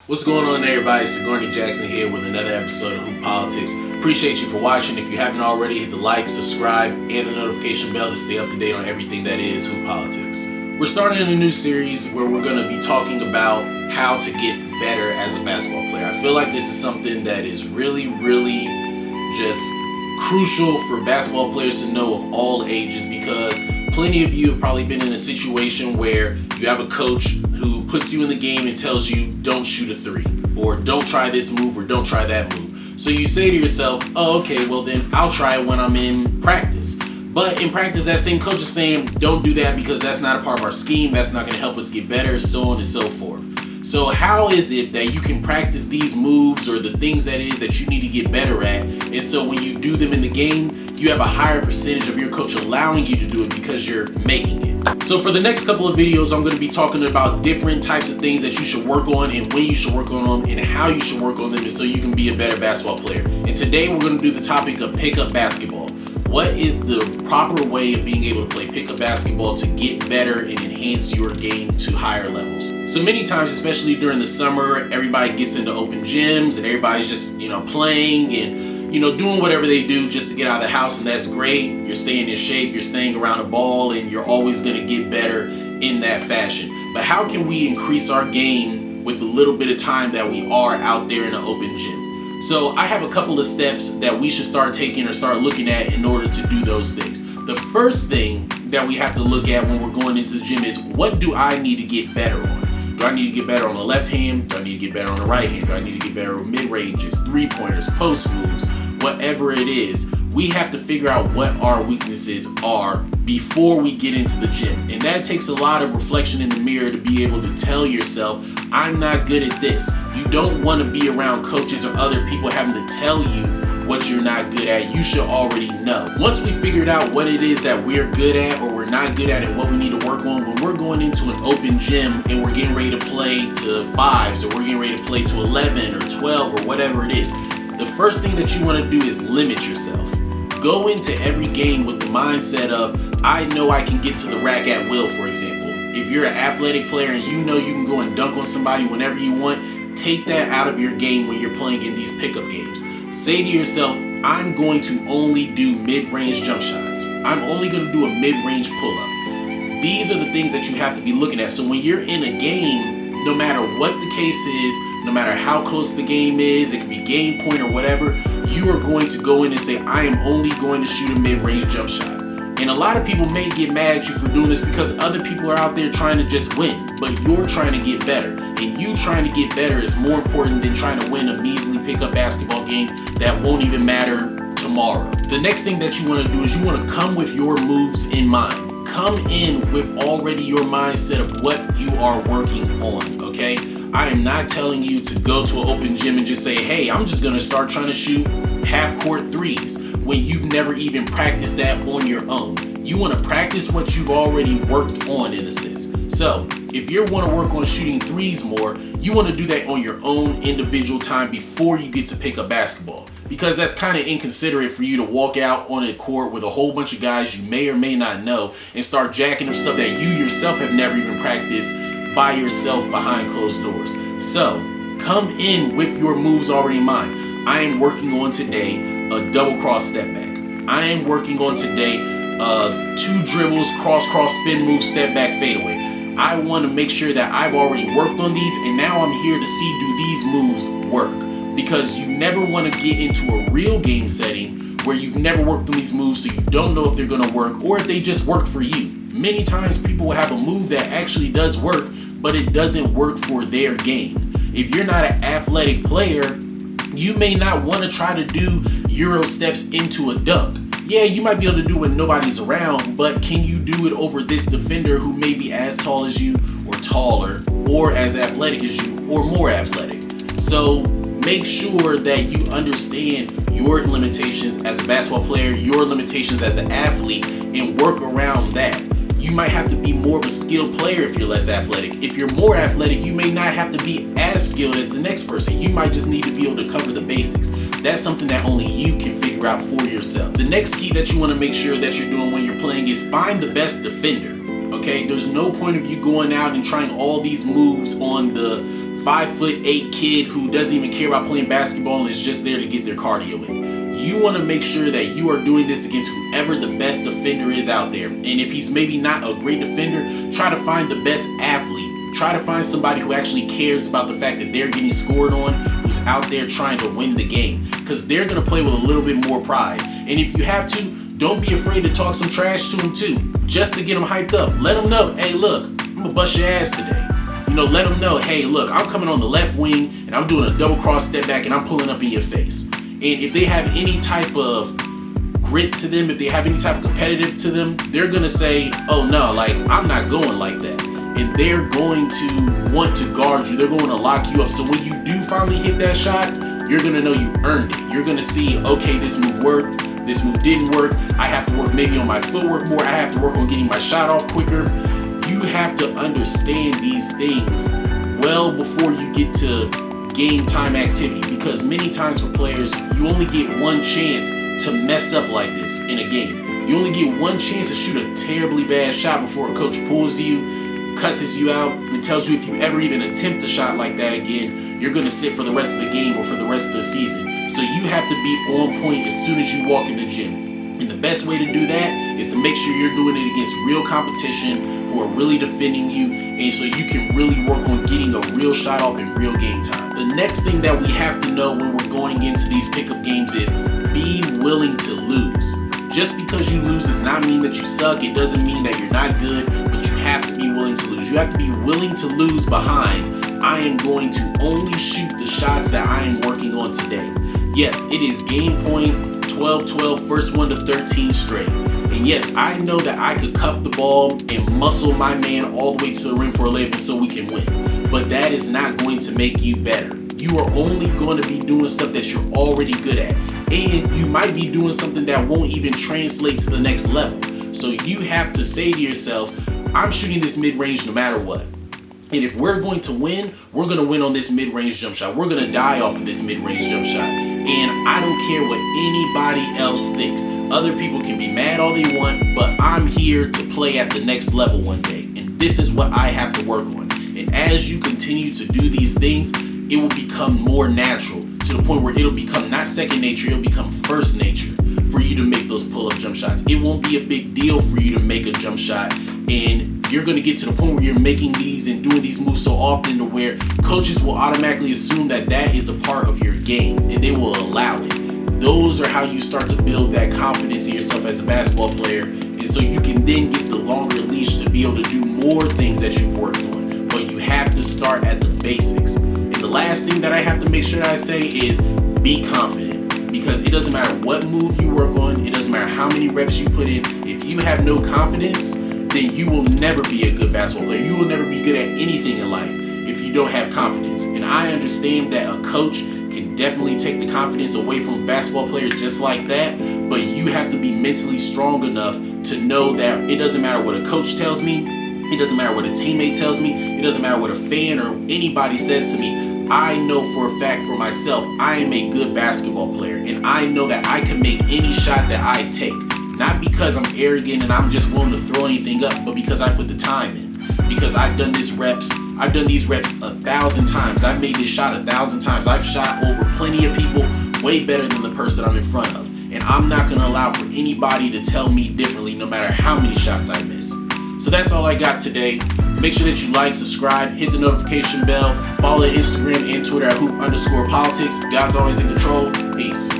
What's going on, everybody? Sigourney Jackson here with another episode of Hoop Politics. Appreciate you for watching. If you haven't already, hit the like, subscribe, and the notification bell to stay up to date on everything that is Hoop Politics. We're starting a new series where we're going to be talking about how to get better as a basketball player. I feel like this is something that is really just crucial for basketball players to know of all ages, because plenty of you have probably been in a situation where you have a coach who puts you in the game and tells you don't shoot a three, or don't try this move, or don't try that move. So you say to yourself, oh, okay, well then I'll try it when I'm in practice. But in practice, that same coach is saying don't do that because that's not a part of our scheme, that's not going to help us get better, so on and so forth. So how is it that you can practice these moves or the things that is that you need to get better at, and so when you do them in the game, you have a higher percentage of your coach allowing you to do it because you're making it? So for the next couple of videos, I'm going to be talking about different types of things that you should work on, and when you should work on them, and how you should work on them, and so you can be a better basketball player. And today we're going to do the topic of pickup basketball. What is the proper way of being able to play pickup basketball to get better and enhance your game to higher levels? So many times, especially during the summer, everybody gets into open gyms and everybody's just, playing and, doing whatever they do just to get out of the house, and that's great. You're staying in shape, you're staying around a ball, and you're always going to get better in that fashion. But how can we increase our game with the little bit of time that we are out there in an open gym? So I have a couple of steps that we should start taking or start looking at in order to do those things. The first thing that we have to look at when we're going into the gym is, what do I need to get better on? Do I need to get better on the left hand? Do I need to get better on the right hand? Do I need to get better on mid-ranges, three-pointers, post moves, whatever it is? We have to figure out what our weaknesses are before we get into the gym. And that takes a lot of reflection in the mirror to be able to tell yourself, I'm not good at this. You don't want to be around coaches or other people having to tell you what you're not good at. You should already know. Once we figured out what it is that we're good at or we're not good at and what we need to work on, when we're going into an open gym and we're getting ready to play to fives, or we're getting ready to play to 11 or 12 or whatever it is, the first thing that you want to do is limit yourself. Go into every game with the mindset of, I know I can get to the rack at will, for example. If you're an athletic player and you know you can go and dunk on somebody whenever you want, take that out of your game when you're playing in these pickup games. Say to yourself, I'm going to only do mid-range jump shots. I'm only going to do a mid-range pull-up. These are the things that you have to be looking at. So when you're in a game, no matter what the case is, no matter how close the game is, it can be game point or whatever, you are going to go in and say, I am only going to shoot a mid-range jump shot. And a lot of people may get mad at you for doing this because other people are out there trying to just win, but you're trying to get better. And you trying to get better is more important than trying to win a measly pickup basketball game that won't even matter tomorrow. The next thing that you want to do is you want to come with your moves in mind. Come in with already your mindset of what you are working on, okay? I am not telling you to go to an open gym and just say, hey, I'm just going to start trying to shoot half-court threes when you've never even practiced that on your own. You want to practice what you've already worked on, in a sense. So if you want to work on shooting threes more, you want to do that on your own individual time before you get to pick up basketball, because that's kind of inconsiderate for you to walk out on a court with a whole bunch of guys you may or may not know and start jacking up stuff that you yourself have never even practiced by yourself behind closed doors. So come in with your moves already in mind. I am working on today a double cross step back. I am working on today two dribbles, cross spin move, step back, fadeaway. I want to make sure that I've already worked on these, and now I'm here to see, do these moves work? Because you never want to get into a real game setting where you've never worked on these moves, so you don't know if they're going to work or if they just work for you. Many times people will have a move that actually does work, but it doesn't work for their game. If you're not an athletic player, you may not want to try to do Euro steps into a dunk. Yeah, you might be able to do it when nobody's around, but can you do it over this defender who may be as tall as you, or taller, or as athletic as you, or more athletic? So make sure that you understand your limitations as a basketball player, your limitations as an athlete, and work around that. You might have to be more of a skilled player if you're less athletic. If you're more athletic, you may not have to be as skilled as the next person. You might just need to be able to cover the basics. That's something that only you can figure out for yourself. The next key that you want to make sure that you're doing when you're playing is find the best defender. Okay, there's no point of you going out and trying all these moves on the 5'8" kid who doesn't even care about playing basketball and is just there to get their cardio in. You want to make sure that you are doing this against whoever the best defender is out there. And if he's maybe not a great defender, try to find the best athlete. Try to find somebody who actually cares about the fact that they're getting scored on, who's out there trying to win the game. Because they're going to play with a little bit more pride. And if you have to, don't be afraid to talk some trash to them too, just to get them hyped up. Let them know, hey, look, I'm going to bust your ass today. Let them know, hey, look, I'm coming on the left wing and I'm doing a double cross step back and I'm pulling up in your face. And if they have any type of grit to them, if they have any type of competitive to them, they're going to say, oh no, like, I'm not going like that. And they're going to want to guard you. They're going to lock you up. So when you do finally hit that shot, you're going to know you earned it. You're going to see, okay, this move worked. This move didn't work. I have to work maybe on my footwork more. I have to work on getting my shot off quicker. You have to understand these things well before you get to game time activity, because many times for players, you only get one chance to mess up like this in a game. You only get one chance to shoot a terribly bad shot before a coach pulls you, cusses you out, and tells you if you ever even attempt a shot like that again, you're going to sit for the rest of the game or for the rest of the season. So you have to be on point as soon as you walk in the gym. And the best way to do that is to make sure you're doing it against real competition who are really defending you, and so you can really work on getting a real shot off in real game time. The next thing that we have to know when we're going into these pickup games is be willing to lose. Just because you lose does not mean that you suck. It doesn't mean that you're not good, but you have to be willing to lose. You have to be willing to lose behind, I am going to only shoot the shots that I am working on today. Yes, it is game point 12-12, first one to 13 straight. And yes, I know that I could cuff the ball and muscle my man all the way to the rim for a layup so we can win. But that is not going to make you better. You are only going to be doing stuff that you're already good at. And you might be doing something that won't even translate to the next level. So you have to say to yourself, I'm shooting this mid-range no matter what. And if we're going to win, we're going to win on this mid-range jump shot. We're going to die off of this mid-range jump shot. And I don't care what anybody else thinks. Other people can be mad all they want, but I'm here to play at the next level one day. And this is what I have to work on. And as you continue to do these things, it will become more natural to the point where it'll become not second nature, it'll become first nature for you to make those pull-up jump shots. It won't be a big deal for you to make a jump shot, and you're going to get to the point where you're making these and doing these moves so often to where coaches will automatically assume that that is a part of your game, and they will allow it. Those are how you start to build that confidence in yourself as a basketball player, and so you can then get the longer leash to be able to do more things that you've worked on. But you have to start at the basics. And the last thing that I have to make sure that I say is be confident. Because it doesn't matter what move you work on, it doesn't matter how many reps you put in, if you have no confidence, then you will never be a good basketball player. You will never be good at anything in life if you don't have confidence. And I understand that a coach can definitely take the confidence away from a basketball player just like that, but you have to be mentally strong enough to know that it doesn't matter what a coach tells me, it doesn't matter what a teammate tells me, it doesn't matter what a fan or anybody says to me. I know for a fact for myself, I am a good basketball player, and I know that I can make any shot that I take. Not because I'm arrogant and I'm just willing to throw anything up, but because I put the time in. Because I've done these reps 1,000 times. I've made this shot 1,000 times. I've shot over plenty of people way better than the person I'm in front of. And I'm not going to allow for anybody to tell me differently no matter how many shots I miss. So that's all I got today. Make sure that you like, subscribe, hit the notification bell, follow Instagram and Twitter at hoop_politics. God's always in control. Peace.